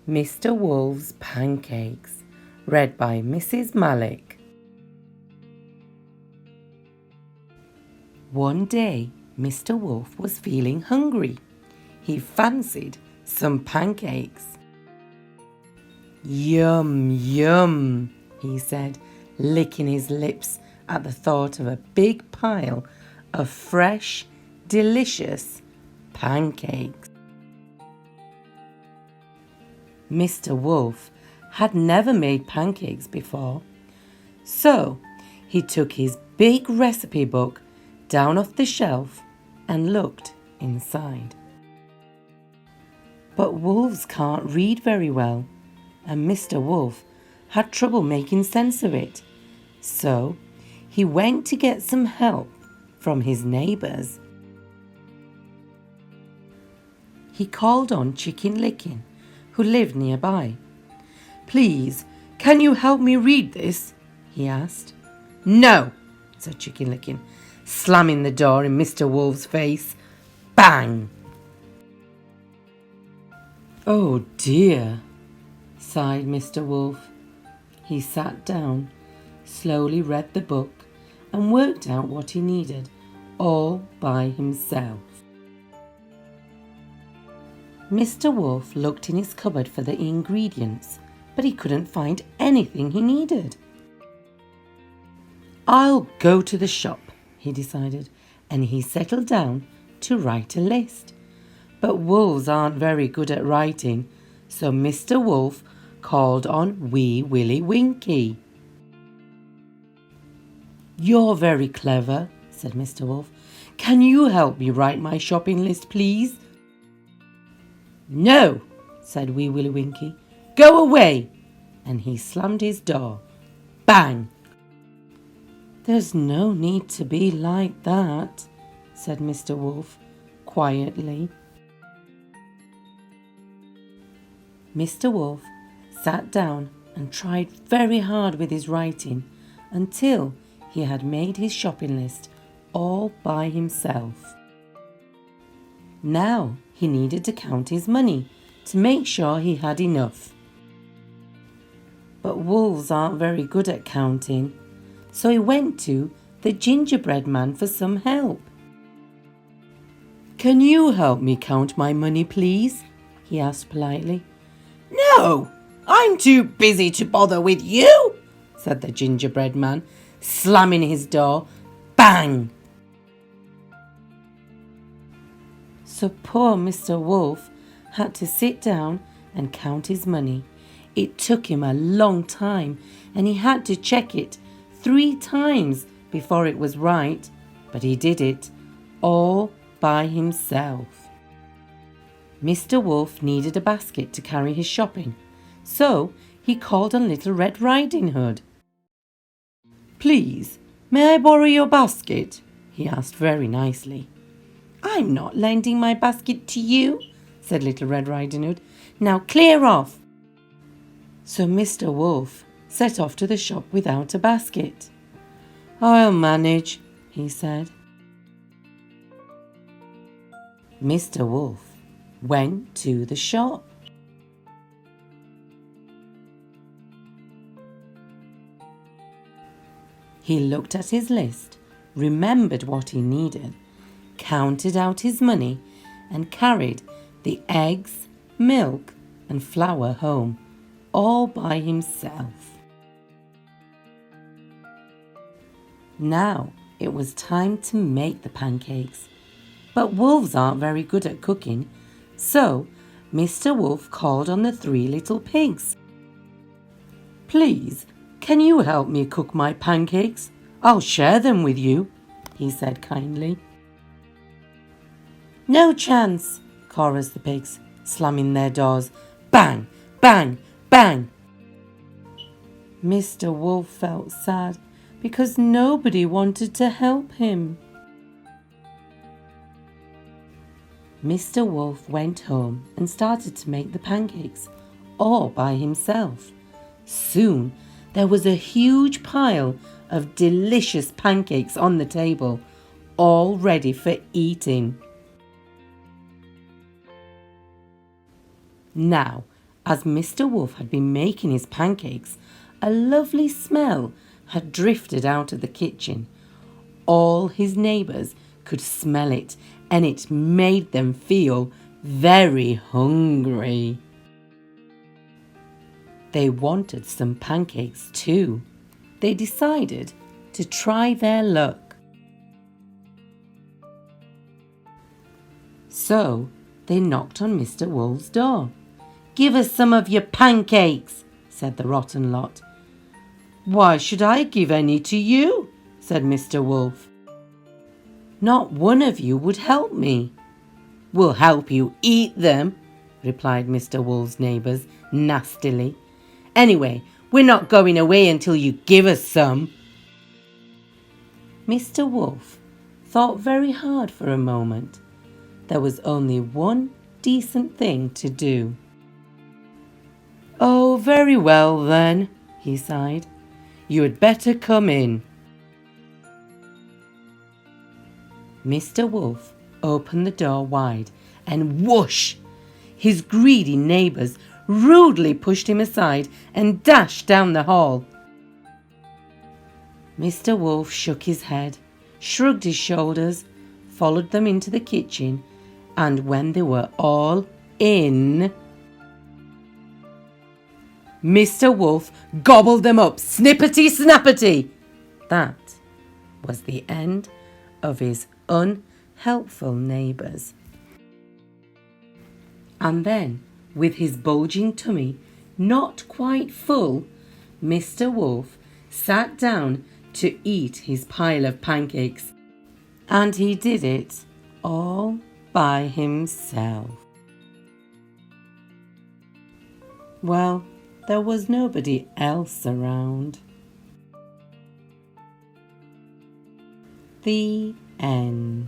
Mr. Wolf's Pancakes, read by Mrs Malik. One day, Mr. Wolf was feeling hungry. He fancied some pancakes. "Yum, yum," he said, licking his lips at the thought of a big pile of fresh, delicious pancakes. Mr. Wolf had never made pancakes before, so he took his big recipe book down off the shelf and looked inside. But wolves can't read very well, and Mr. Wolf had trouble making sense of it, so he went to get some help from his neighbours. He called on Chicken Licken, who lived nearby. "Please, can you help me read this?" he asked. "No," said Chicken Licken, slamming the door in Mr. Wolf's face. Bang! "Oh dear," sighed Mr. Wolf. He sat down, slowly read the book, and worked out what he needed, all by himself. Mr. Wolf looked in his cupboard for the ingredients, but he couldn't find anything he needed. "I'll go to the shop," he decided, and he settled down to write a list. But wolves aren't very good at writing, so Mr. Wolf called on Wee Willie Winkie. "You're very clever," said Mr. Wolf. "Can you help me write my shopping list, please?" "No," said Wee Willie Winkie. "Go away!" And he slammed his door. Bang! "There's no need to be like that," said Mr. Wolf quietly. Mr. Wolf sat down and tried very hard with his writing until he had made his shopping list all by himself. Now he needed to count his money to make sure he had enough. But wolves aren't very good at counting, so he went to the gingerbread man for some help. "Can you help me count my money, please?" he asked politely. "No, I'm too busy to bother with you," said the gingerbread man, slamming his door. Bang! So poor Mr. Wolf had to sit down and count his money. It took him a long time, and he had to check it 3 times before it was right, but he did it all by himself. Mr. Wolf needed a basket to carry his shopping, so he called on Little Red Riding Hood. "Please, may I borrow your basket?" he asked very nicely. "I'm not lending my basket to you," said Little Red Riding Hood. "Now clear off." So Mr. Wolf set off to the shop without a basket. "I'll manage," he said. Mr. Wolf went to the shop. He looked at his list, remembered what he needed, counted out his money, and carried the eggs, milk, and flour home, all by himself. Now it was time to make the pancakes, but wolves aren't very good at cooking, so Mr. Wolf called on the 3 little pigs. "Please, can you help me cook my pancakes? I'll share them with you," he said kindly. "No chance," chorused the pigs, slamming their doors. Bang! Bang! Bang! Mr. Wolf felt sad because nobody wanted to help him. Mr. Wolf went home and started to make the pancakes all by himself. Soon there was a huge pile of delicious pancakes on the table, all ready for eating. "Now As Mr. Wolf had been making his pancakes, a lovely smell had drifted out of the kitchen. All his neighbours could smell it, and it made them feel very hungry. They wanted some pancakes too. They decided to try their luck. So they knocked on Mr. Wolf's door. "Give us some of your pancakes," said the rotten lot. "Why should I give any to you?" said Mr. Wolf. "Not one of you would help me." "We'll help you eat them," replied Mr. Wolf's neighbours nastily. "Anyway, we're not going away until you give us some." Mr. Wolf thought very hard for a moment. There was only one decent thing to do. "Oh, very well then," he sighed. "You had better come in." Mr. Wolf opened the door wide, and whoosh! His greedy neighbours rudely pushed him aside and dashed down the hall. Mr. Wolf shook his head, shrugged his shoulders, followed them into the kitchen, and when they were all in, Mr. Wolf gobbled them up, snippety-snappety. That was the end of his unhelpful neighbours. And then, with his bulging tummy not quite full, Mr. Wolf sat down to eat his pile of pancakes. And he did it all by himself. Well, there was nobody else around. The end.